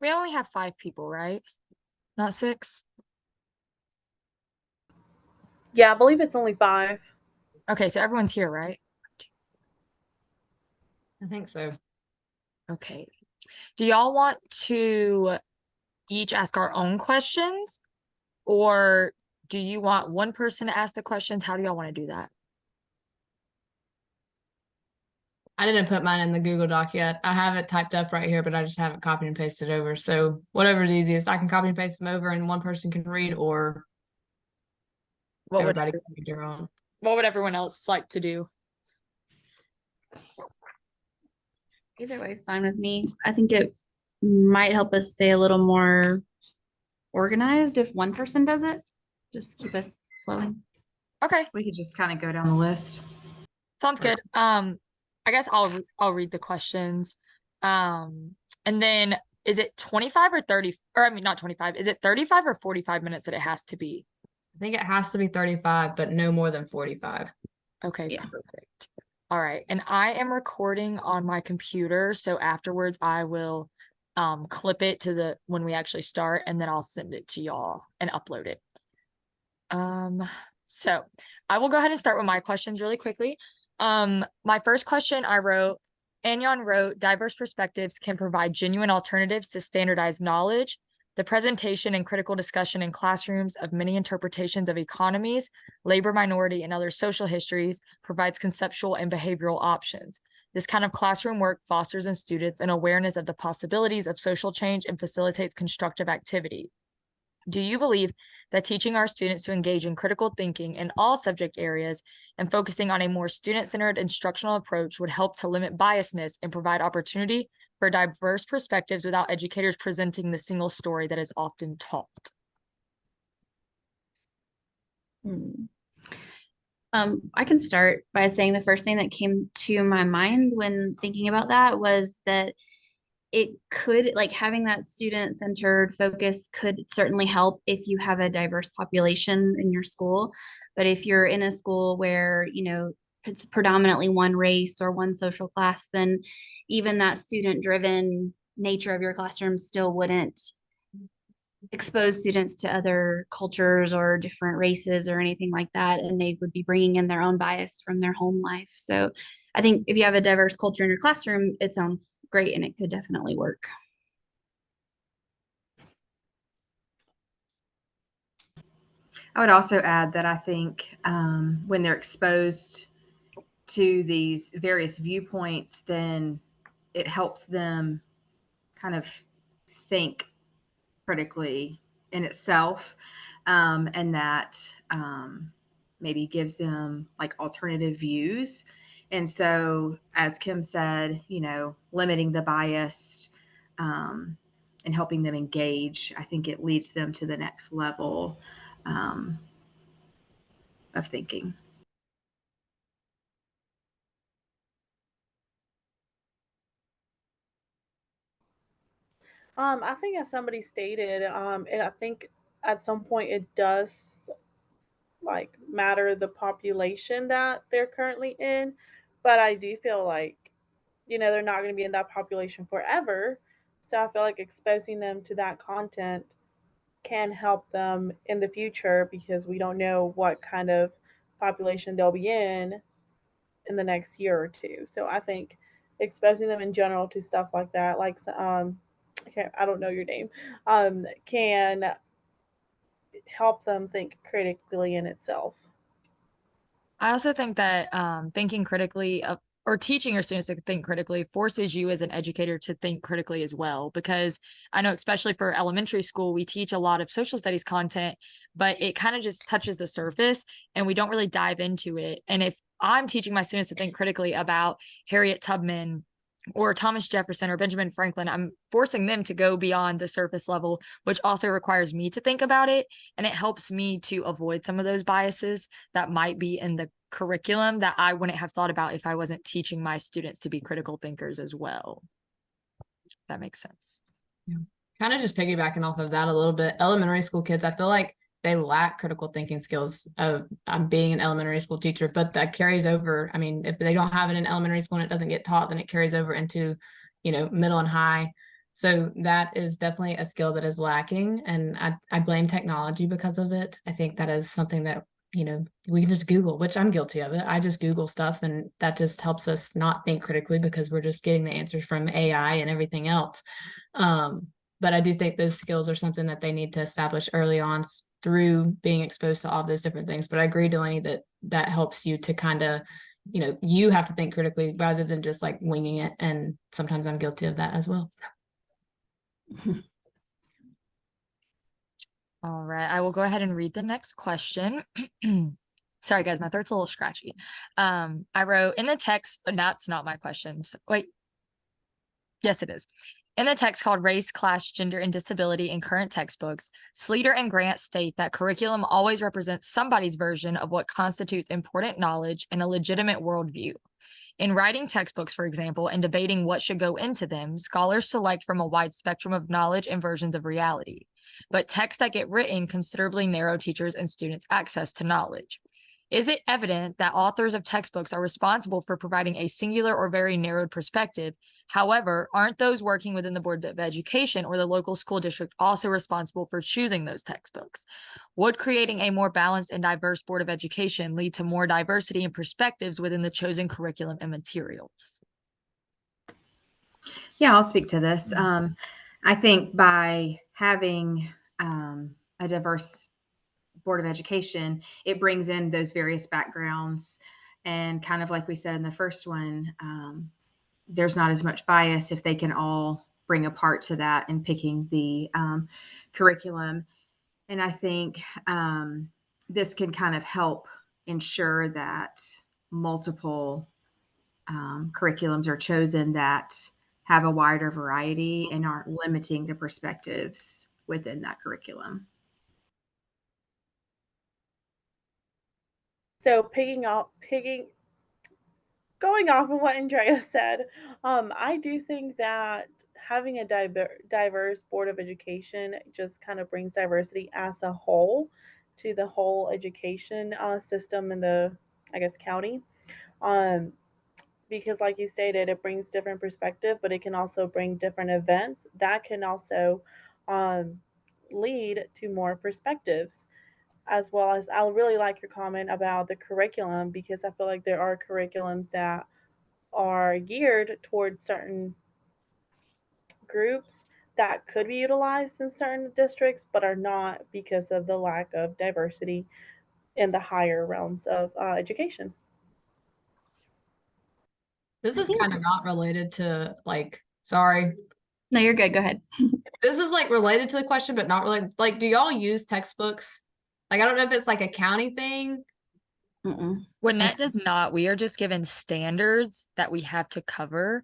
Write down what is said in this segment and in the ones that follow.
We only have 5 people, right? Not 6? Yeah, I believe it's only 5. Okay, so everyone's here, right? I think so. Okay. Do y'all want to each ask our own questions, or do you want one person to ask the questions? How do y'all want to do that? I didn't put mine in the Google Doc yet. I have it typed up right here, but I just haven't copied and pasted over. So whatever's easiest, I can copy and paste them over and one person can read, or What would everybody can read their own. what would everyone else like to do? Either way is fine with me. I think it might help us stay a little more organized if one person does it. Just keep us flowing. Okay, We could just kind of go down the list. sounds good. I guess I'll read the questions. And then is it 25 or 30, or I mean not 25, is it 35 or 45 minutes that it has to be? I think it has to be 35, but no more than 45. Okay, Yeah. perfect. All right, and I am recording on my computer, so afterwards I will clip it to the when we actually start, and then I'll send it to y'all and upload it. So I will go ahead and start with my questions really quickly. My first question Anyon wrote, diverse perspectives can provide genuine alternatives to standardized knowledge. The presentation and critical discussion in classrooms of many interpretations of economies, labor minority, and other social histories provides conceptual and behavioral options. This kind of classroom work fosters in students an awareness of the possibilities of social change and facilitates constructive activity. Do you believe that teaching our students to engage in critical thinking in all subject areas and focusing on a more student-centered instructional approach would help to limit biasness and provide opportunity for diverse perspectives without educators presenting the single story that is often taught? I can start by saying the first thing that came to my mind when thinking about that was that it could, like, having that student-centered focus could certainly help if you have a diverse population in your school. But if you're in a school where, it's predominantly one race or one social class, then even that student-driven nature of your classroom still wouldn't expose students to other cultures or different races or anything like that, and they would be bringing in their own bias from their home life. So I think if you have a diverse culture in your classroom, it sounds great and it could definitely work. I would also add that I think when they're exposed to these various viewpoints, then it helps them kind of think critically in itself, and that maybe gives them like alternative views. And so, as Kim said, limiting the bias and helping them engage, I think it leads them to the next level of thinking. I think as somebody stated, and I think at some point it does like matter the population that they're currently in, but I do feel like they're not going to be in that population forever. So I feel like exposing them to that content can help them in the future because we don't know what kind of population they'll be in the next year or two. So I think exposing them in general to stuff like that, like I don't know your name, can help them think critically in itself. I also think that thinking critically or teaching your students to think critically forces you as an educator to think critically as well. Because I know, especially for elementary school, we teach a lot of social studies content, but it kind of just touches the surface and we don't really dive into it. And if I'm teaching my students to think critically about Harriet Tubman or Thomas Jefferson or Benjamin Franklin, I'm forcing them to go beyond the surface level, which also requires me to think about it. And it helps me to avoid some of those biases that might be in the curriculum that I wouldn't have thought about if I wasn't teaching my students to be critical thinkers as well. If that makes sense. Yeah. Kind of just piggybacking off of that a little bit. Elementary school kids, I feel like they lack critical thinking skills. I'm being an elementary school teacher, but that carries over. I mean, if they don't have it in elementary school and it doesn't get taught, then it carries over into, middle and high. So that is definitely a skill that is lacking. And I blame technology because of it. I think that is something that, you know, we can just Google, which I'm guilty of it. I just Google stuff and that just helps us not think critically because we're just getting the answers from AI and everything else. But I do think those skills are something that they need to establish early on through being exposed to all those different things. But I agree, Delaney, that that helps you to kind of, you know, you have to think critically rather than just like winging it. And sometimes I'm guilty of that as well. All right, I will go ahead and read the next question. Sorry, guys, my throat's a little scratchy. I wrote in the text, that's not my question. So, wait. Yes, it is. In the text called Race, Class, Gender, and Disability in Current Textbooks, Sleeter and Grant state that curriculum always represents somebody's version of what constitutes important knowledge and a legitimate worldview. In writing textbooks, for example, and debating what should go into them, scholars select from a wide spectrum of knowledge and versions of reality. But texts that get written considerably narrow teachers' and students' access to knowledge. Is it evident that authors of textbooks are responsible for providing a singular or very narrowed perspective? However, aren't those working within the Board of Education or the local school district also responsible for choosing those textbooks? Would creating a more balanced and diverse Board of Education lead to more diversity and perspectives within the chosen curriculum and materials? Yeah, I'll speak to this. I think by having a diverse Board of Education, it brings in those various backgrounds. And kind of like we said in the first one, there's not as much bias if they can all bring a part to that in picking the curriculum. And I think this can kind of help ensure that multiple curriculums are chosen that have a wider variety and aren't limiting the perspectives within that curriculum. So going off of what Andrea said, I do think that having a diverse Board of Education just kind of brings diversity as a whole to the whole education system in the, I guess, county. Because like you stated, it brings different perspective, but it can also bring different events that can also lead to more perspectives. As well as, I really like your comment about the curriculum, because I feel like there are curriculums that are geared towards certain groups that could be utilized in certain districts, but are not because of the lack of diversity in the higher realms of education. This is kind of not related to like, sorry. No, you're good. Go ahead. This is like related to the question, but not really. Like, do y'all use textbooks? Like, I don't know if it's like a county thing. When that does not, we are just given standards that we have to cover.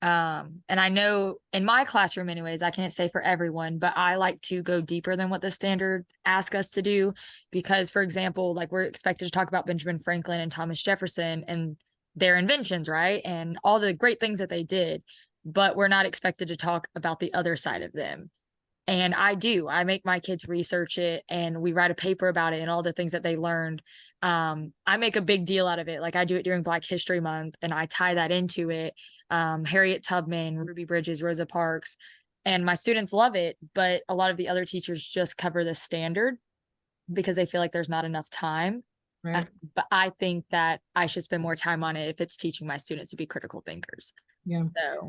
And I know in my classroom anyways, I can't say for everyone, but I like to go deeper than what the standard asks us to do. Because, for example, like we're expected to talk about Benjamin Franklin and Thomas Jefferson and their inventions, right? And all the great things that they did, but we're not expected to talk about the other side of them. And I make my kids research it and we write a paper about it and all the things that they learned. I make a big deal out of it. Like I do it during Black History Month and I tie that into it. Harriet Tubman, Ruby Bridges, Rosa Parks, and my students love it. But a lot of the other teachers just cover the standard because they feel like there's not enough time. Right. But I think that I should spend more time on it if it's teaching my students to be critical thinkers. Yeah. So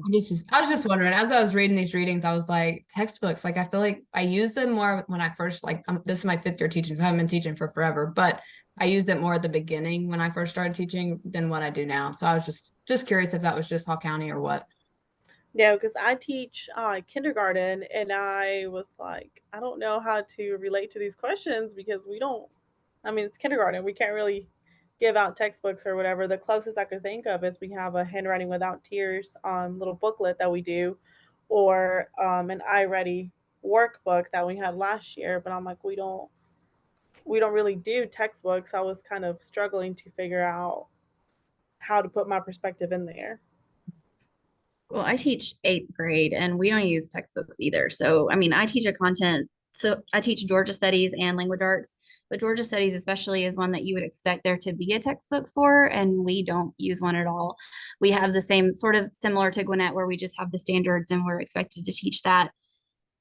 I was just wondering, as I was reading these readings, I was like, textbooks, like I feel like I use them more when I first, like, this is my 5th year teaching, so I haven't been teaching for forever, but I used it more at the beginning when I first started teaching than what I do now. So I was just curious if that was just Hall County or what. Yeah, because I teach kindergarten, and I was like, I don't know how to relate to these questions because it's kindergarten. We can't really give out textbooks or whatever. The closest I could think of is we have a handwriting without tears little booklet that we do, or an iReady workbook that we had last year. But I'm like, we don't really do textbooks. I was kind of struggling to figure out how to put my perspective in there. Well, I teach 8th grade and we don't use textbooks either. So, I mean, I teach a content so I teach Georgia studies and language arts, but Georgia studies especially is one that you would expect there to be a textbook for, and we don't use one at all. We have the same sort of similar to Gwinnett where we just have the standards and we're expected to teach that.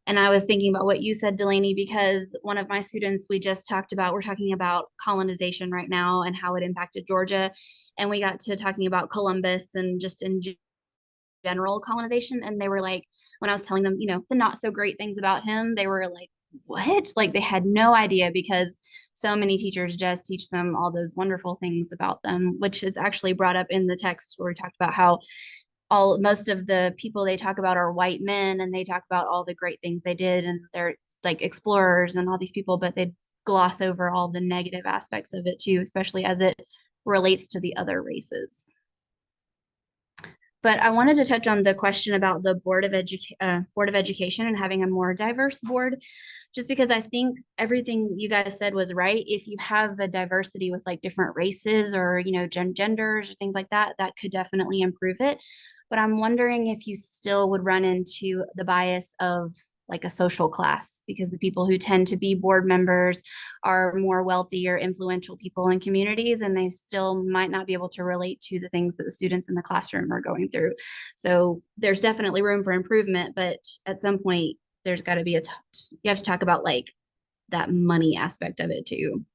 And I was thinking about what you said, Delaney, because one of my students, we're talking about colonization right now and how it impacted Georgia. And we got to talking about Columbus and just in general colonization. And they were like, when I was telling them, the not so great things about him, they were like, what? Like they had no idea because so many teachers just teach them all those wonderful things about them, which is actually brought up in the text where we talked about how most of the people they talk about are white men and they talk about all the great things they did and they're like explorers and all these people, but they gloss over all the negative aspects of it too, especially as it relates to the other races. But I wanted to touch on the question about the Board of Education and having a more diverse board, just because I think everything you guys said was right. If you have a diversity with like different races or, genders or things like that, that could definitely improve it. But I'm wondering if you still would run into the bias of like a social class, because the people who tend to be board members are more wealthy or influential people in communities, and they still might not be able to relate to the things that the students in the classroom are going through. So there's definitely room for improvement, but at some point there's got to be you have to talk about like that money aspect of it too.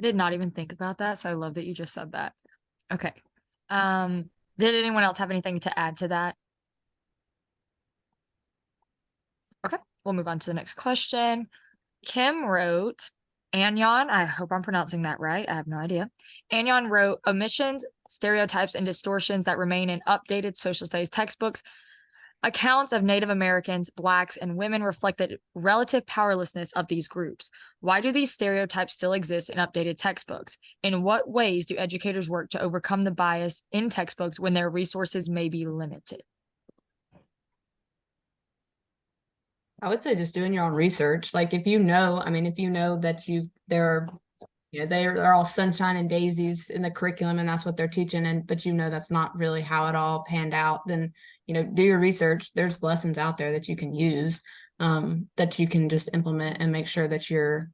I did not even think about that, so I love that you just said that. Okay. Did anyone else have anything to add to that? Okay, we'll move on to the next question. Kim wrote, Anyon, I hope I'm pronouncing that right. I have no idea. Anyon wrote, omissions, stereotypes, and distortions that remain in updated social studies textbooks. Accounts of Native Americans, Blacks, and women reflect the relative powerlessness of these groups. Why do these stereotypes still exist in updated textbooks? In what ways do educators work to overcome the bias in textbooks when their resources may be limited? I would say just doing your own research. Like if you know that they're all sunshine and daisies in the curriculum and that's what they're teaching, but that's not really how it all panned out, then do your research. There's lessons out there that you can use, that you can just implement and make sure that you're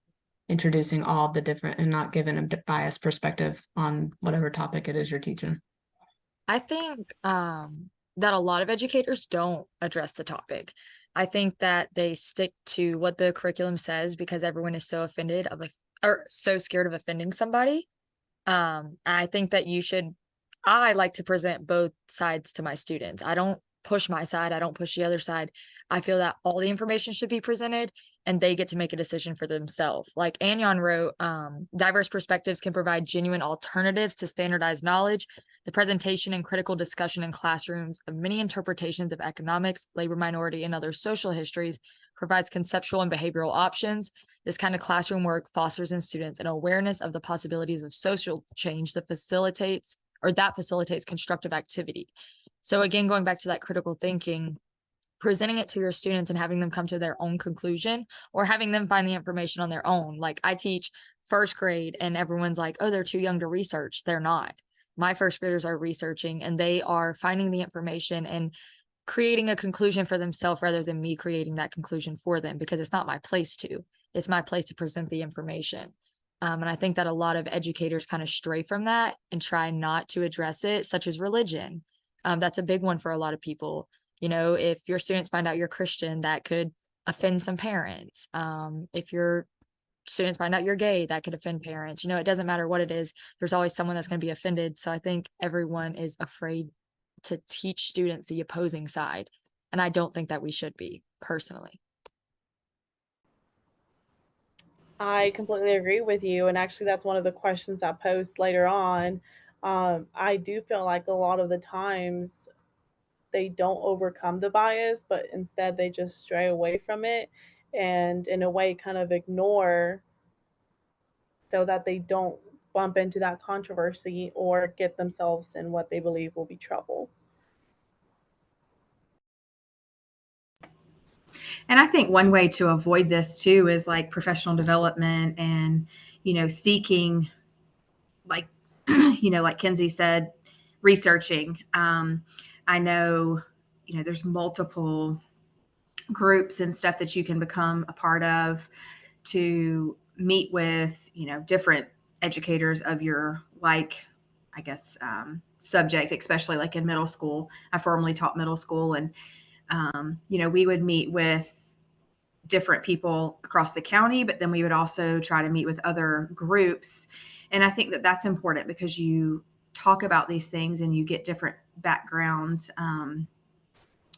introducing all of the different and not giving a biased perspective on whatever topic it is you're teaching. I think that a lot of educators don't address the topic. I think that they stick to what the curriculum says because everyone is so offended or so scared of offending somebody. I think that I like to present both sides to my students. I don't push my side. I don't push the other side. I feel that all the information should be presented and they get to make a decision for themselves. Like Anyon wrote, diverse perspectives can provide genuine alternatives to standardized knowledge. The presentation and critical discussion in classrooms of many interpretations of economics, labor minority, and other social histories provides conceptual and behavioral options. This kind of classroom work fosters in students an awareness of the possibilities of social change that facilitates constructive activity. So again, going back to that critical thinking, presenting it to your students and having them come to their own conclusion or having them find the information on their own. Like I teach first grade and everyone's like, oh, they're too young to research. They're not. My first graders are researching and they are finding the information and creating a conclusion for themselves rather than me creating that conclusion for them, because it's not my place to. It's my place to present the information. And I think that a lot of educators kind of stray from that and try not to address it, such as religion. That's a big one for a lot of people. If your students find out you're Christian, that could offend some parents. If your students find out you're gay, that could offend parents. It doesn't matter what it is. There's always someone that's going to be offended. So I think everyone is afraid to teach students the opposing side. And I don't think that we should be, personally. I completely agree with you. And actually, that's one of the questions I posed later on. I do feel like a lot of the times they don't overcome the bias, but instead they just stray away from it and, in a way, kind of ignore so that they don't bump into that controversy or get themselves in what they believe will be trouble. And I think one way to avoid this too is like professional development and, seeking, like, like Kenzie said, researching. I know, there's multiple groups and stuff that you can become a part of, to meet with, different educators of your, like, I guess, subject, especially like in middle school. I formerly taught middle school, and, we would meet with different people across the county, but then we would also try to meet with other groups. And I think that that's important, because you talk about these things and you get different backgrounds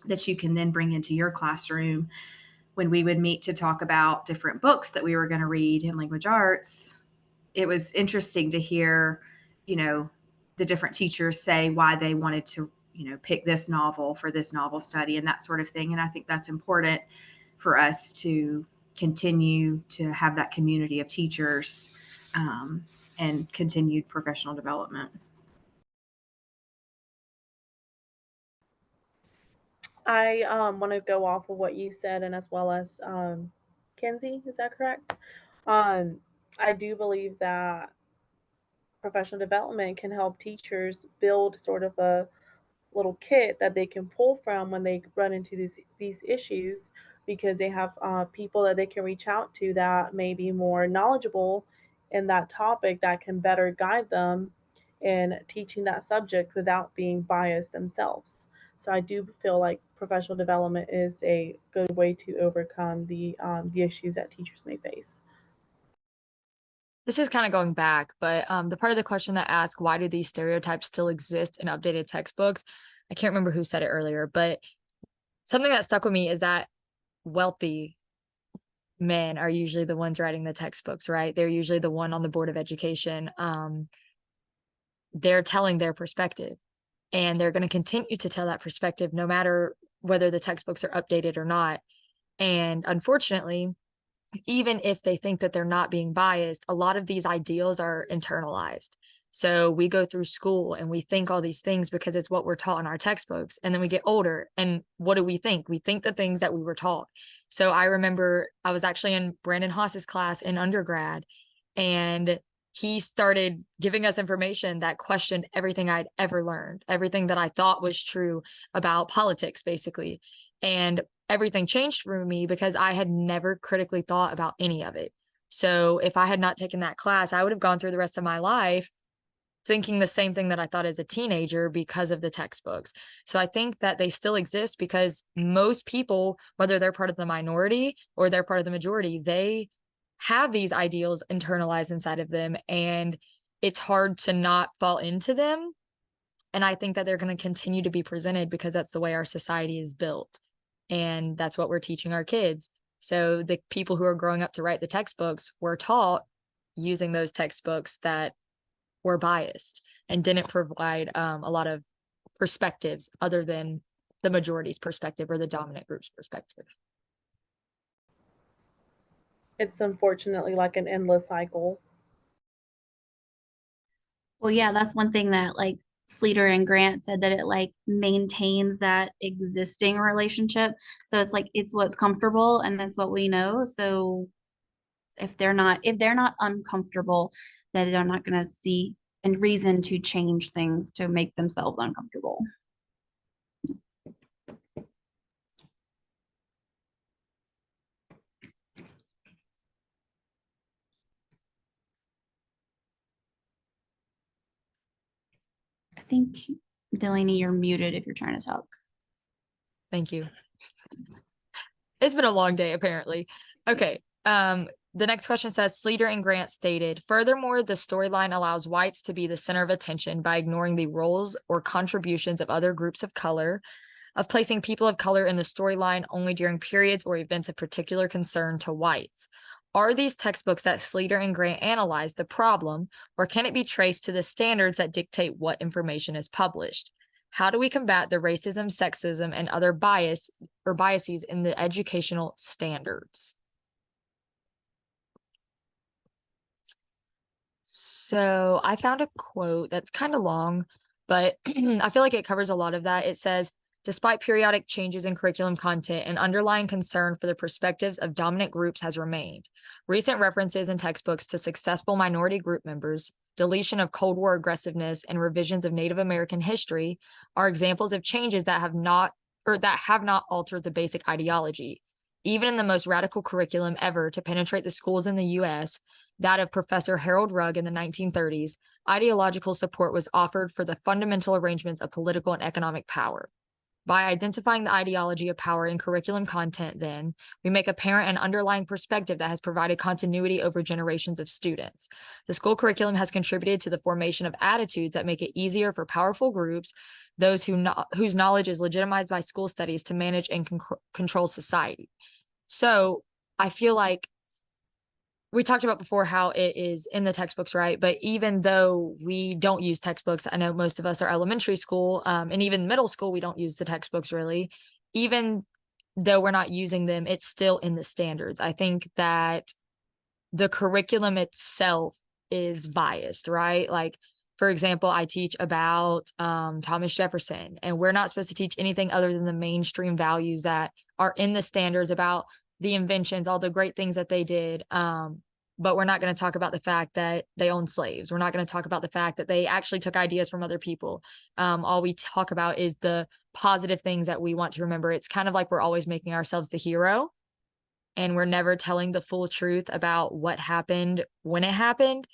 that you can then bring into your classroom. When we would meet to talk about different books that we were going to read in language arts, it was interesting to hear, the different teachers say why they wanted to, pick this novel for this novel study and that sort of thing. And I think that's important for us to continue to have that community of teachers and continued professional development. I want to go off of what you said, and as well as Kenzie, is that correct? I do believe that professional development can help teachers build sort of a little kit that they can pull from when they run into these issues, because they have people that they can reach out to that may be more knowledgeable in that topic, that can better guide them in teaching that subject without being biased themselves. So I do feel like professional development is a good way to overcome the issues that teachers may face. This is kind of going back, but the part of the question that asked, why do these stereotypes still exist in updated textbooks? I can't remember who said it earlier, but something that stuck with me is that wealthy men are usually the ones writing the textbooks, right? They're usually the one on the board of education. They're telling their perspective, and they're going to continue to tell that perspective no matter whether the textbooks are updated or not. And unfortunately, even if they think that they're not being biased, a lot of these ideals are internalized. So we go through school and we think all these things because it's what we're taught in our textbooks. And then we get older, and what do we think? We think the things that we were taught. So I remember I was actually in Brandon Haas's class in undergrad, and he started giving us information that questioned everything I'd ever learned, everything that I thought was true about politics, basically. And everything changed for me because I had never critically thought about any of it. So if I had not taken that class, I would have gone through the rest of my life thinking the same thing that I thought as a teenager because of the textbooks. So I think that they still exist because most people, whether they're part of the minority or they're part of the majority, they have these ideals internalized inside of them, and it's hard to not fall into them. And I think that they're going to continue to be presented because that's the way our society is built. And that's what we're teaching our kids. So the people who are growing up to write the textbooks were taught using those textbooks that were biased and didn't provide a lot of perspectives other than the majority's perspective or the dominant group's perspective. It's unfortunately like an endless cycle. Well, yeah, that's one thing that like Sleater and Grant said, that it like maintains that existing relationship. So it's like it's what's comfortable and that's what we know. So if they're not uncomfortable, then they're not going to see a reason to change things to make themselves uncomfortable. I think, Delaney, you're muted if you're trying to talk. Thank you. It's been a long day, apparently. Okay. The next question says, Sleater and Grant stated, furthermore, the storyline allows whites to be the center of attention by ignoring the roles or contributions of other groups of color, of placing people of color in the storyline only during periods or events of particular concern to whites. Are these textbooks that Sleater and Grant analyzed the problem, or can it be traced to the standards that dictate what information is published? How do we combat the racism, sexism, and other biases in the educational standards? So I found a quote that's kind of long, but I feel like it covers a lot of that. It says, despite periodic changes in curriculum content, an underlying concern for the perspectives of dominant groups has remained. Recent references in textbooks to successful minority group members, deletion of Cold War aggressiveness, and revisions of Native American history are examples of changes that have not altered the basic ideology. Even in the most radical curriculum ever to penetrate the schools in the US, that of Professor Harold Rugg in the 1930s, ideological support was offered for the fundamental arrangements of political and economic power. By identifying the ideology of power in curriculum content, then, we make apparent an underlying perspective that has provided continuity over generations of students. The school curriculum has contributed to the formation of attitudes that make it easier for powerful groups, those whose knowledge is legitimized by school studies, to manage and control society. So I feel like we talked about before how it is in the textbooks, right? But even though we don't use textbooks, I know most of us are elementary school, and even middle school, we don't use the textbooks really. Even though we're not using them, it's still in the standards. I think that the curriculum itself is biased, right? Like, for example, I teach about Thomas Jefferson, and we're not supposed to teach anything other than the mainstream values that are in the standards about the inventions, all the great things that they did. But we're not going to talk about the fact that they owned slaves. We're not going to talk about the fact that they actually took ideas from other people. All we talk about is the positive things that we want to remember. It's kind of like we're always making ourselves the hero, and we're never telling the full truth about what happened when it happened.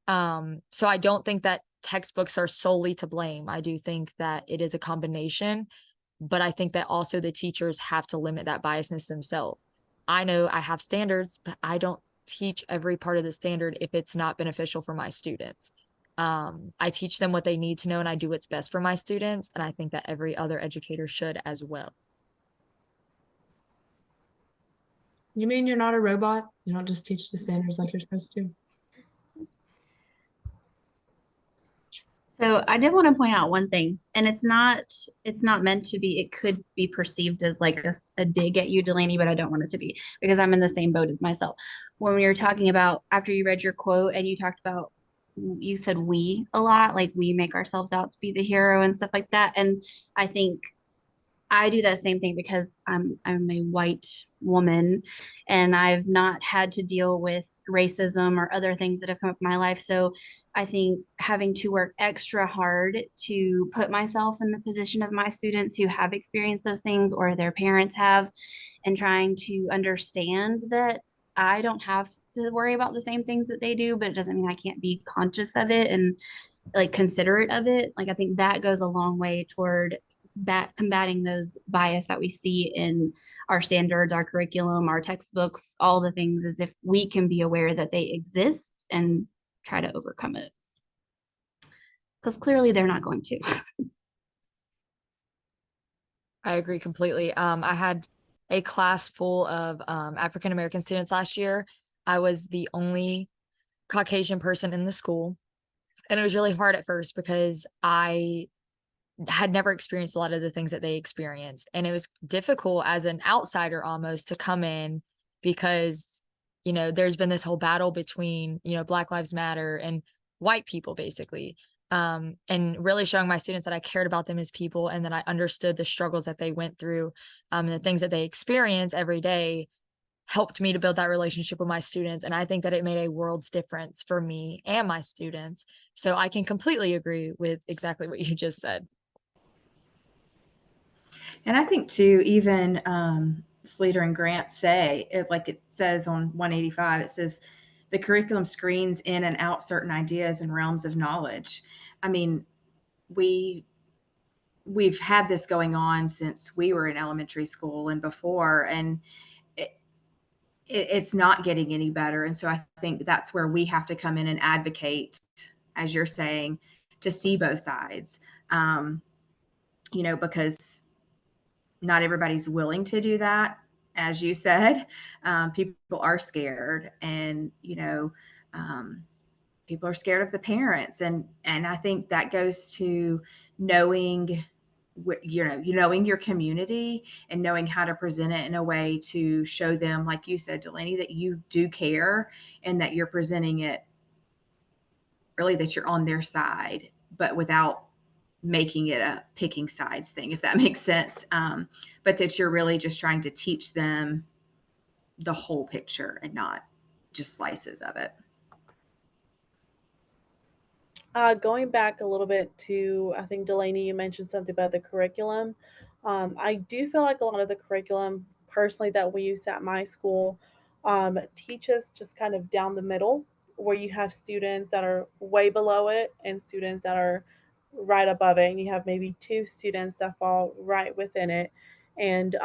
So I don't think that textbooks are solely to blame. I do think that it is a combination, but I think that also the teachers have to limit that biasness themselves. I know I have standards, but I don't teach every part of the standard if it's not beneficial for my students. I teach them what they need to know, and I do what's best for my students. And I think that every other educator should as well. You mean you're not a robot? You don't just teach the standards like you're supposed to? So I did want to point out one thing, and it's not meant to be, it could be perceived as like a dig at you, Delaney, but I don't want it to be, because I'm in the same boat as myself. When we were talking about, after you read your quote and you talked about, you said we a lot, like we make ourselves out to be the hero and stuff like that. And I think I do that same thing because I'm a white woman, and I've not had to deal with racism or other things that have come up in my life. So I think having to work extra hard to put myself in the position of my students who have experienced those things or their parents have, and trying to understand that I don't have to worry about the same things that they do, but it doesn't mean I can't be conscious of it and like considerate of it. Like I think that goes a long way toward combating those bias that we see in our standards, our curriculum, our textbooks, all the things, as if we can be aware that they exist and try to overcome it. Because clearly they're not going to. I agree completely. I had a class full of African American students last year. I was the only Caucasian person in the school. And it was really hard at first because I had never experienced a lot of the things that they experienced. And it was difficult as an outsider almost to come in because, there's been this whole battle between, Black Lives Matter and white people, basically. And really showing my students that I cared about them as people and that I understood the struggles that they went through, and the things that they experience every day helped me to build that relationship with my students. And I think that it made a world's difference for me and my students. So I can completely agree with exactly what you just said. And I think too, even Sleater and Grant say, like it says on 185, it says the curriculum screens in and out certain ideas and realms of knowledge. I mean, we've had this going on since we were in elementary school and before, and it's not getting any better. And so I think that's where we have to come in and advocate, as you're saying, to see both sides, because not everybody's willing to do that. As you said, people are scared, and people are scared of the parents, and I think that goes to knowing knowing your community and knowing how to present it in a way to show them, like you said, Delaney, that you do care and that you're presenting it really, that you're on their side, but without making it a picking sides thing, if that makes sense. But that you're really just trying to teach them the whole picture and not just slices of it. Going back a little bit to, I think Delaney, you mentioned something about the curriculum. I do feel like a lot of the curriculum personally that we use at my school teaches just kind of down the middle, where you have students that are way below it and students that are right above it, and you have maybe two students that fall right within it. And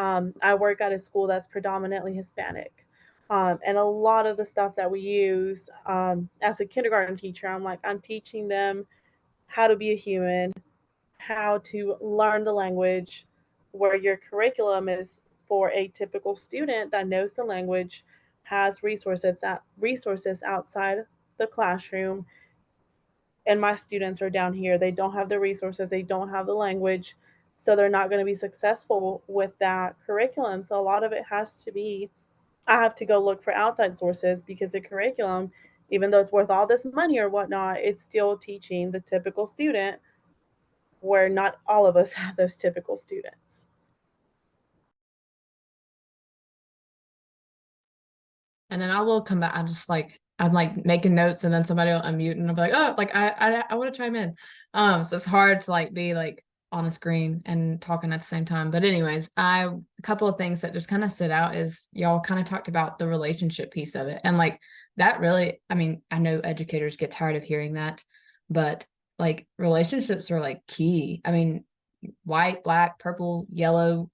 I work at a school that's predominantly Hispanic. And a lot of the stuff that we use as a kindergarten teacher, I'm teaching them how to be a human, how to learn the language, where your curriculum is for a typical student that knows the language, has resources outside the classroom. And my students are down here. They don't have the resources, they don't have the language, so they're not going to be successful with that curriculum. So a lot of it has to be, I have to go look for outside sources, because the curriculum, even though it's worth all this money or whatnot, it's still teaching the typical student, where not all of us have those typical students. And then I will come back. I'm like making notes, and then somebody will unmute, and I'll be like, oh, like I want to chime in. So it's hard to like be like on the screen and talking at the same time. But anyways, a couple of things that just kind of stood out is y'all kind of talked about the relationship piece of it. And like that really, I mean, I know educators get tired of hearing that, but like relationships are like key. I mean, white, black, purple, yellow,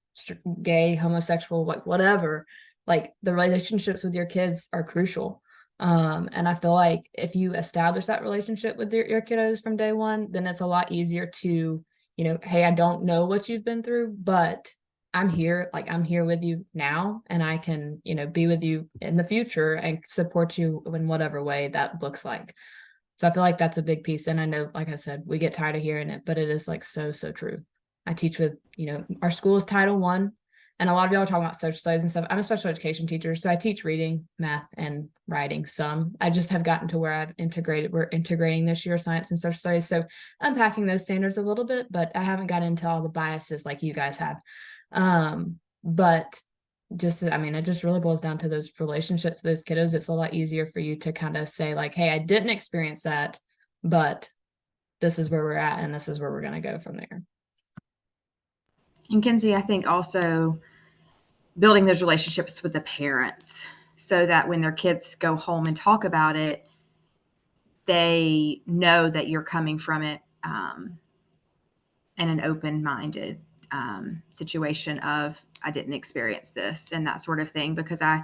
gay, homosexual, like whatever, like the relationships with your kids are crucial. And I feel like if you establish that relationship with your kiddos from day one, then it's a lot easier to, you know, hey, I don't know what you've been through, but I'm here, like I'm here with you now, and I can, you know, be with you in the future and support you in whatever way that looks like. So I feel like that's a big piece. And I know, like I said, we get tired of hearing it, but it is like so true. I teach with, you know, our school is Title I, and a lot of y'all are talking about social studies and stuff. I'm a special education teacher, so I teach reading, math, and writing some. I just have gotten to where we're integrating this year science and social studies. So unpacking those standards a little bit, but I haven't got into all the biases like you guys have. But just, I mean, it just really boils down to those relationships with those kiddos. It's a lot easier for you to kind of say like, hey, I didn't experience that, but this is where we're at, and this is where we're going to go from there. And Kenzie, I think also building those relationships with the parents, so that when their kids go home and talk about it, they know that you're coming from it in an open-minded situation of, I didn't experience this and that sort of thing, because I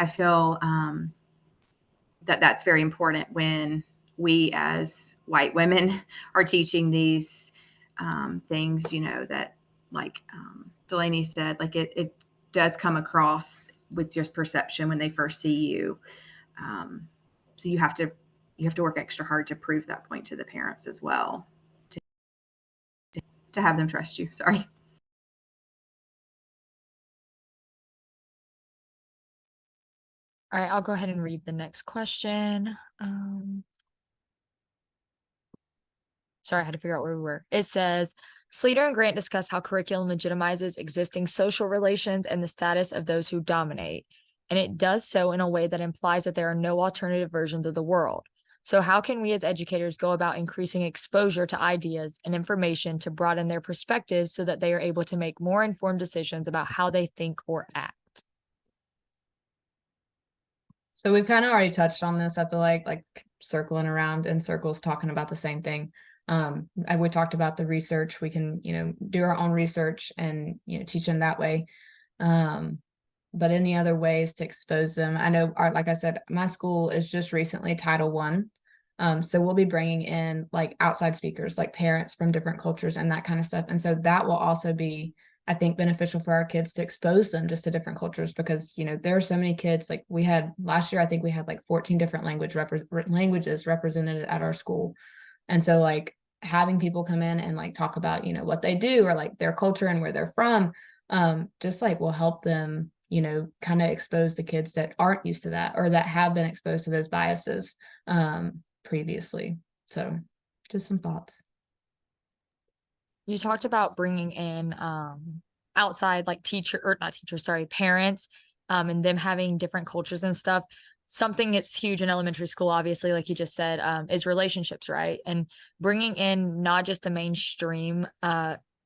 feel that that's very important when we as white women are teaching these things, you know, that like Delaney said, like it does come across with just perception when they first see you. So you have to work extra hard to prove that point to the parents as well, to have them trust you. Sorry. All right, I'll go ahead and read the next question. Sorry, I had to figure out where we were. It says, Sleater and Grant discuss how curriculum legitimizes existing social relations and the status of those who dominate, and it does so in a way that implies that there are no alternative versions of the world. So how can we as educators go about increasing exposure to ideas and information to broaden their perspectives so that they are able to make more informed decisions about how they think or act? So we've kind of already touched on this. I feel like circling around in circles, talking about the same thing. And we talked about the research. We can, you know, do our own research and, you know, teach them that way. But any other ways to expose them? I know, like I said, my school is just recently Title I. So we'll be bringing in like outside speakers, like parents from different cultures and that kind of stuff. And so that will also be, I think, beneficial for our kids to expose them just to different cultures, because, you know, there are so many kids. Like we had last year, I think we had like 14 different languages represented at our school. And so like having people come in and like talk about, you know, what they do or like their culture and where they're from, just like will help them, you know, kind of expose the kids that aren't used to that or that have been exposed to those biases previously. So just some thoughts. You talked about bringing in outside like parents and them having different cultures and stuff. Something that's huge in elementary school, obviously, like you just said, is relationships, right? And bringing in not just the mainstream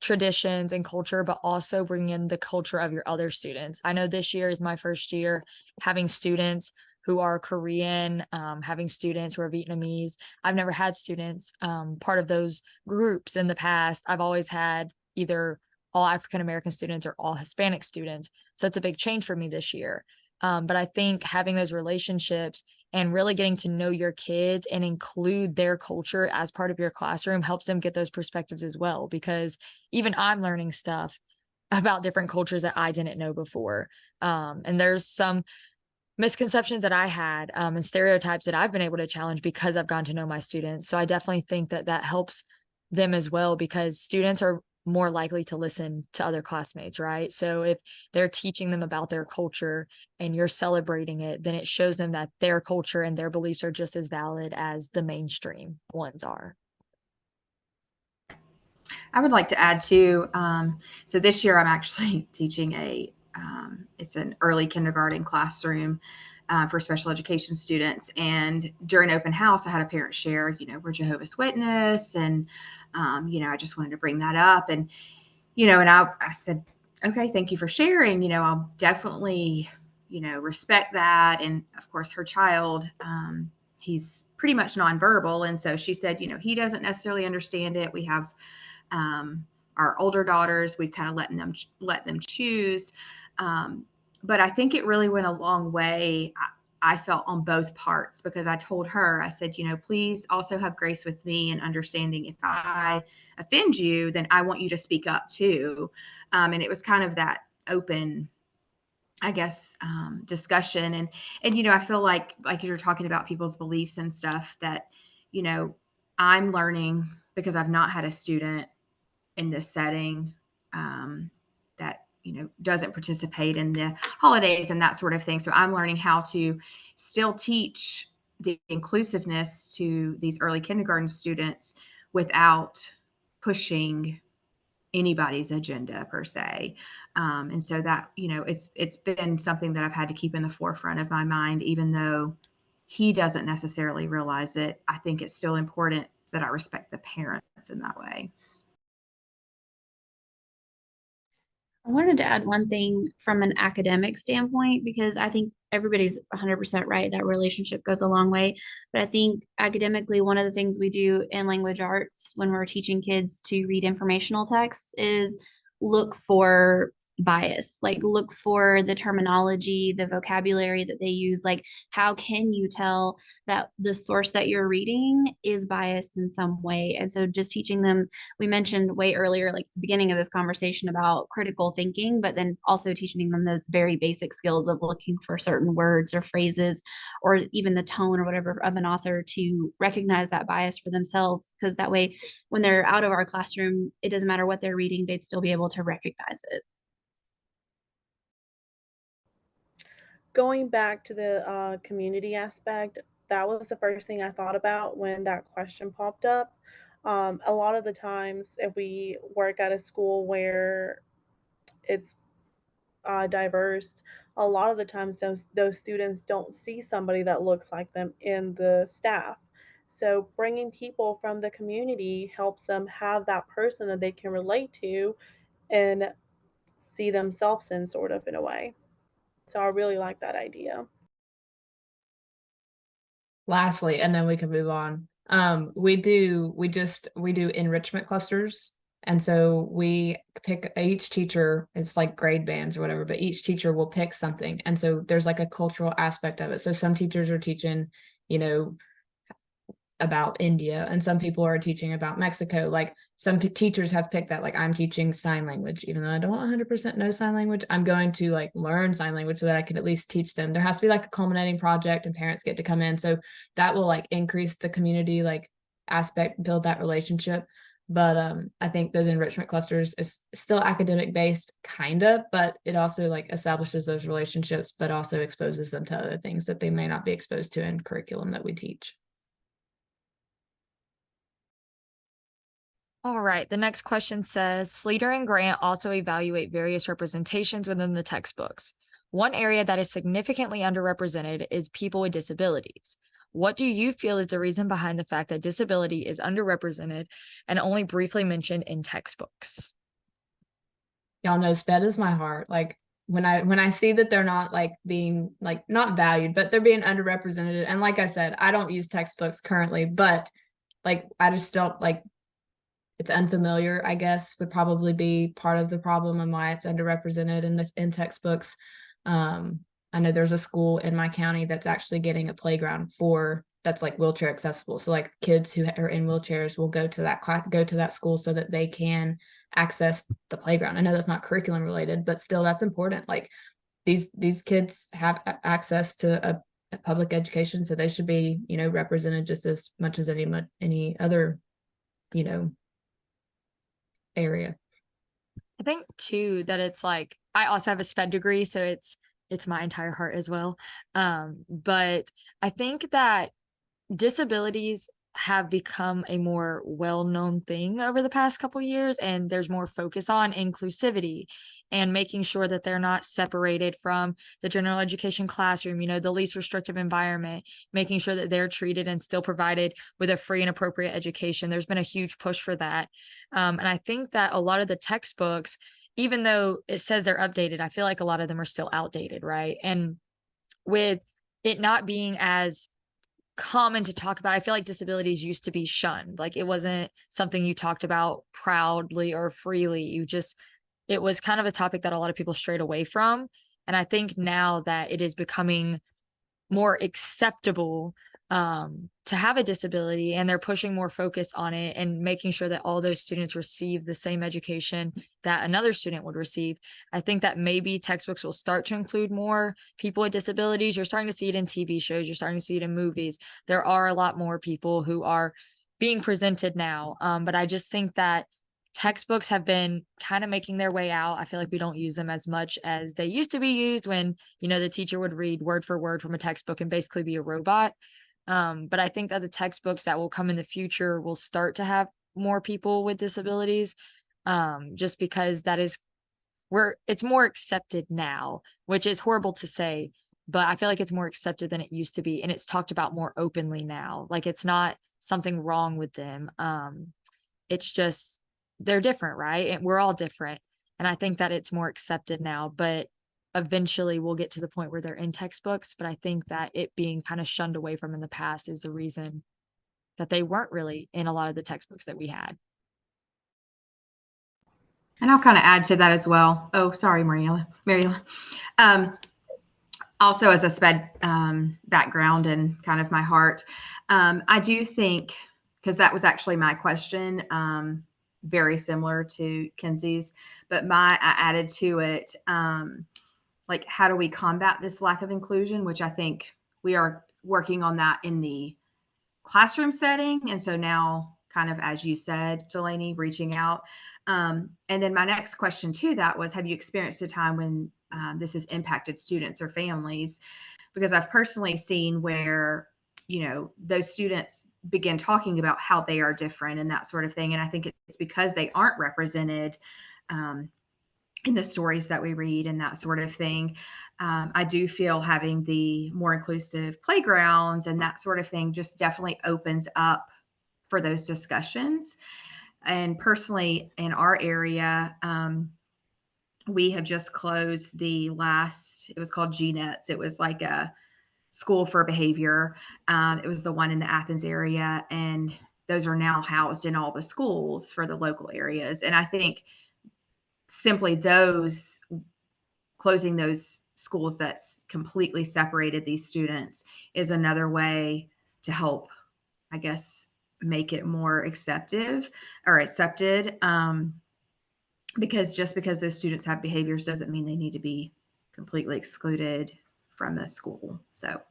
traditions and culture, but also bring in the culture of your other students. I know this year is my first year having students who are Korean, having students who are Vietnamese. I've never had students part of those groups in the past. I've always had either all African American students or all Hispanic students. So it's a big change for me this year. But I think having those relationships and really getting to know your kids and include their culture as part of your classroom helps them get those perspectives as well. Because even I'm learning stuff about different cultures that I didn't know before. And there's some misconceptions that I had and stereotypes that I've been able to challenge because I've gotten to know my students. So I definitely think that that helps them as well, because students are more likely to listen to other classmates, right? So if they're teaching them about their culture and you're celebrating it, then it shows them that their culture and their beliefs are just as valid as the mainstream ones are. I would like to add too, so this year I'm actually teaching it's an early kindergarten classroom for special education students. And during open house, I had a parent share, we're Jehovah's Witness. And, I just wanted to bring that up. And, and I said, okay, thank you for sharing. I'll definitely, respect that. And of course, her child, he's pretty much nonverbal. And so she said, he doesn't necessarily understand it. We have our older daughters, we've kind of let them choose. But I think it really went a long way. I felt on both parts, because I told her, I said, please also have grace with me and understanding. If I offend you, then I want you to speak up too. And it was kind of that open, I guess, discussion. And, I feel like you're talking about people's beliefs and stuff that, I'm learning, because I've not had a student in this setting that doesn't participate in the holidays and that sort of thing. So I'm learning how to still teach the inclusiveness to these early kindergarten students without pushing anybody's agenda per se. And so that, it's been something that I've had to keep in the forefront of my mind, even though he doesn't necessarily realize it. I think it's still important that I respect the parents in that way. I wanted to add one thing from an academic standpoint, because I think everybody's 100% right. That relationship goes a long way. But I think academically, one of the things we do in language arts when we're teaching kids to read informational texts is look for bias, like look for the terminology, the vocabulary that they use. Like, how can you tell that the source that you're reading is biased in some way? And so just teaching them, we mentioned way earlier, like the beginning of this conversation, about critical thinking, but then also teaching them those very basic skills of looking for certain words or phrases, or even the tone or whatever of an author, to recognize that bias for themselves. Because that way, when they're out of our classroom, it doesn't matter what they're reading, they'd still be able to recognize it. Going back to the community aspect, that was the first thing I thought about when that question popped up. A lot of the times, if we work at a school where it's diverse, a lot of the times those students don't see somebody that looks like them in the staff. So bringing people from the community helps them have that person that they can relate to and see themselves in, sort of, in a way. So I really like that idea. Lastly, and then we can move on. We do enrichment clusters. And so we pick each teacher, it's like grade bands or whatever, but each teacher will pick something. And so there's like a cultural aspect of it. So some teachers are teaching, about India, and some people are teaching about Mexico. Like some teachers have picked that, like I'm teaching sign language, even though I don't 100% know sign language, I'm going to like learn sign language so that I can at least teach them. There has to be like a culminating project and parents get to come in. So that will like increase the community like aspect, build that relationship. But I think those enrichment clusters is still academic based, kind of, but it also like establishes those relationships, but also exposes them to other things that they may not be exposed to in curriculum that we teach. All right, the next question says, Sleater and Grant also evaluate various representations within the textbooks. One area that is significantly underrepresented is people with disabilities. What do you feel is the reason behind the fact that disability is underrepresented and only briefly mentioned in textbooks? y'all know sped is my heart. Like when I see that they're not like being like not valued, but they're being underrepresented. And like I said, I don't use textbooks currently, but like I just don't like it's unfamiliar, I guess, would probably be part of the problem and why it's underrepresented in textbooks. I know there's a school in my county that's actually getting a playground that's like wheelchair accessible. So like kids who are in wheelchairs will go to that school so that they can access the playground. I know that's not curriculum related, but still that's important. Like these kids have access to a public education, so they should be, represented just as much as any other, area. I think too that it's like I also have a sped degree, so it's my entire heart as well. But I think that disabilities have become a more well-known thing over the past couple years, and there's more focus on inclusivity and making sure that they're not separated from the general education classroom, the least restrictive environment, making sure that they're treated and still provided with a free and appropriate education. There's been a huge push for that. And I think that a lot of the textbooks, even though it says they're updated, I feel like a lot of them are still outdated, right? And with it not being as common to talk about. I feel like disabilities used to be shunned. Like it wasn't something you talked about proudly or freely. It was kind of a topic that a lot of people strayed away from. And I think now that it is becoming more acceptable to have a disability, and they're pushing more focus on it and making sure that all those students receive the same education that another student would receive. I think that maybe textbooks will start to include more people with disabilities. You're starting to see it in TV shows, you're starting to see it in movies. There are a lot more people who are being presented now. But I just think that textbooks have been kind of making their way out. I feel like we don't use them as much as they used to be used when, the teacher would read word for word from a textbook and basically be a robot. But I think that the textbooks that will come in the future will start to have more people with disabilities, just because it's more accepted now, which is horrible to say, but I feel like it's more accepted than it used to be. And it's talked about more openly now. Like it's not something wrong with them. It's just, they're different, right? And we're all different. And I think that it's more accepted now, but eventually we'll get to the point where they're in textbooks. But I think that it being kind of shunned away from in the past is the reason that they weren't really in a lot of the textbooks that we had. And I'll kind of add to that as well. Oh, sorry, Mariela. Also, as a SPED background and kind of my heart, I do think, because that was actually my question, very similar to Kenzie's, but I added to it, like, how do we combat this lack of inclusion, which I think we are working on that in the classroom setting. And so now, kind of, as you said, Delaney, reaching out. And then my next question to that was, have you experienced a time when this has impacted students or families? Because I've personally seen where, those students begin talking about how they are different and that sort of thing. And I think it's because they aren't represented in the stories that we read and that sort of thing. I do feel having the more inclusive playgrounds and that sort of thing just definitely opens up for those discussions. And personally, in our area, we have just closed it was called GNETs. It was like a school for behavior. It was the one in the Athens area, and those are now housed in all the schools for the local areas. And I think simply closing those schools that's completely separated these students is another way to help, I guess, make it more accepted. Because just because those students have behaviors doesn't mean they need to be completely excluded from the school. So.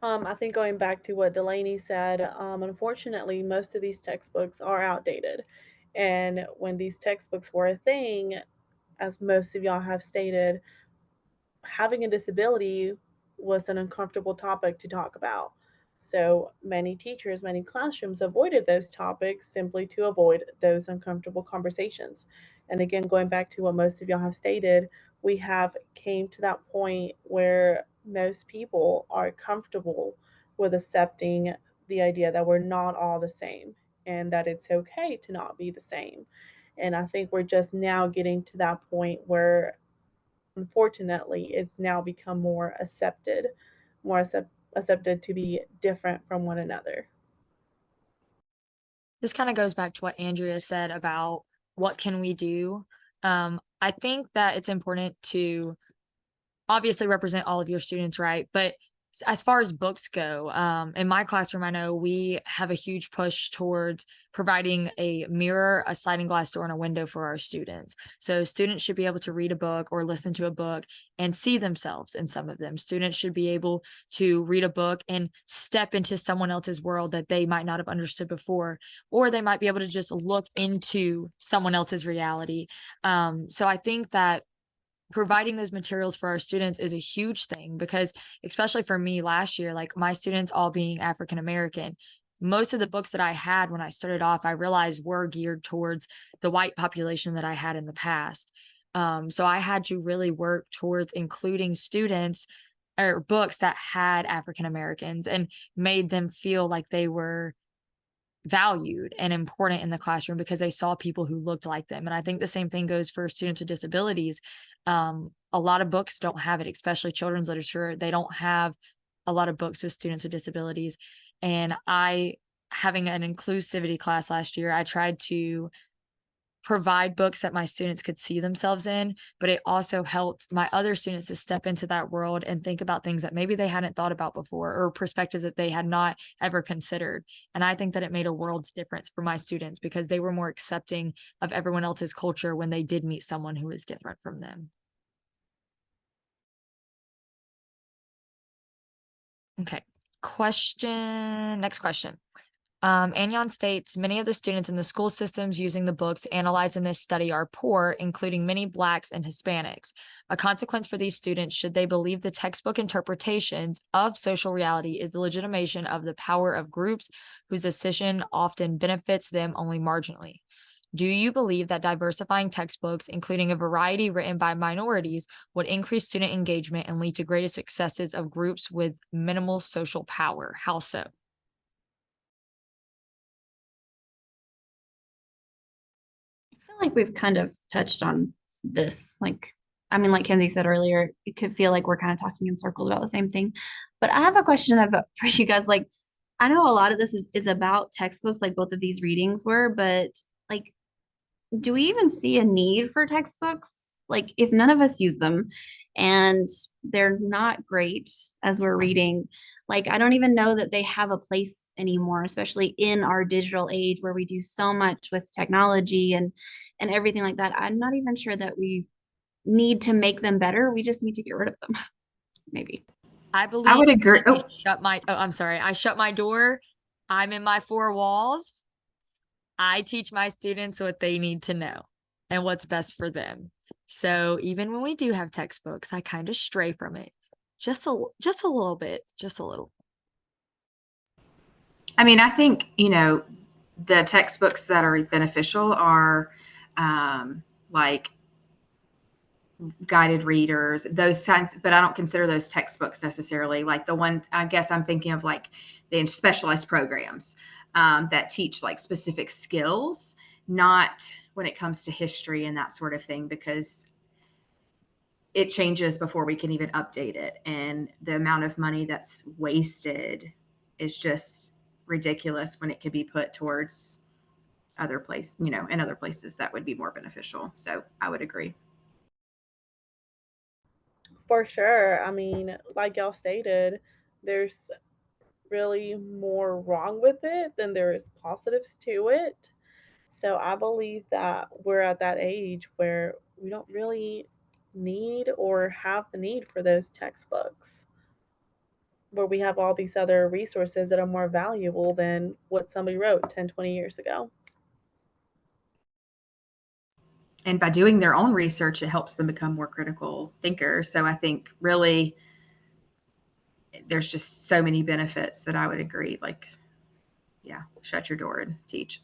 I think going back to what Delaney said, unfortunately, most of these textbooks are outdated. And when these textbooks were a thing, as most of y'all have stated, having a disability was an uncomfortable topic to talk about. So many teachers, many classrooms avoided those topics simply to avoid those uncomfortable conversations. And again, going back to what most of y'all have stated, we have came to that point where most people are comfortable with accepting the idea that we're not all the same and that it's okay to not be the same. And I think we're just now getting to that point where, unfortunately, it's now become more accepted, accepted to be different from one another. This kind of goes back to what Andrea said about what can we do. I think that it's important to obviously represent all of your students, right? But as far as books go, in my classroom, I know we have a huge push towards providing a mirror, a sliding glass door, and a window for our students. So students should be able to read a book or listen to a book and see themselves in some of them. Students should be able to read a book and step into someone else's world that they might not have understood before, or they might be able to just look into someone else's reality. So I think that providing those materials for our students is a huge thing, because especially for me last year, like my students all being African American, most of the books that I had when I started off, I realized were geared towards the white population that I had in the past. So I had to really work towards including students or books that had African Americans and made them feel like they were valued and important in the classroom because they saw people who looked like them. And I think the same thing goes for students with disabilities. A lot of books don't have it, especially children's literature. They don't have a lot of books with students with disabilities. And having an inclusivity class last year, I tried to provide books that my students could see themselves in, but it also helped my other students to step into that world and think about things that maybe they hadn't thought about before, or perspectives that they had not ever considered. And I think that it made a world's difference for my students because they were more accepting of everyone else's culture when they did meet someone who was different from them. Okay. Next question. Anyon states, many of the students in the school systems using the books analyzed in this study are poor, including many Blacks and Hispanics. A consequence for these students, should they believe the textbook interpretations of social reality, is the legitimation of the power of groups whose decision often benefits them only marginally. Do you believe that diversifying textbooks, including a variety written by minorities, would increase student engagement and lead to greater successes of groups with minimal social power? How so? I feel like we've kind of touched on this. Like, I mean, like Kenzie said earlier, it could feel like we're kind of talking in circles about the same thing. But I have a question for you guys. Like, I know a lot of this is about textbooks, like both of these readings were, but like, do we even see a need for textbooks? Like, if none of us use them and they're not great as we're reading, like, I don't even know that they have a place anymore, especially in our digital age where we do so much with technology and everything like that. I'm not even sure that we need to make them better. We just need to get rid of them, maybe. I believe I would agree. I shut my door. I'm in my four walls. I teach my students what they need to know and what's best for them. So even when we do have textbooks, I kind of stray from it just a little bit, just a little. I mean, I think, the textbooks that are beneficial are like guided readers, those kinds, but I don't consider those textbooks necessarily. Like the one, I guess I'm thinking of like the specialized programs that teach like specific skills, not when it comes to history and that sort of thing, because it changes before we can even update it. And the amount of money that's wasted is just ridiculous when it could be put towards other place, in other places that would be more beneficial. So I would agree. For sure. I mean, like y'all stated, there's really more wrong with it than there is positives to it. So I believe that we're at that age where we don't really need or have the need for those textbooks, where we have all these other resources that are more valuable than what somebody wrote 10, 20 years ago. And by doing their own research, it helps them become more critical thinkers. So I think really there's just so many benefits that I would agree. Like, yeah, shut your door and teach.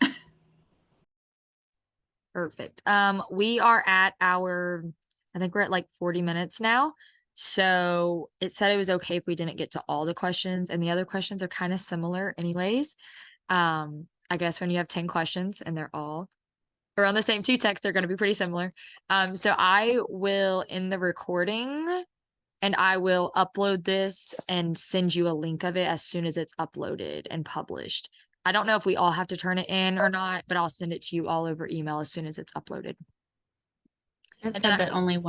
Perfect. We are at I think we're at like 40 minutes now. So it said it was okay if we didn't get to all the questions, and the other questions are kind of similar anyways. I guess when you have 10 questions and they're all around the same two texts, they're going to be pretty similar. So I will end the recording and I will upload this and send you a link of it as soon as it's uploaded and published. I don't know if we all have to turn it in or not, but I'll send it to you all over email as soon as it's uploaded. It And then said I- that only one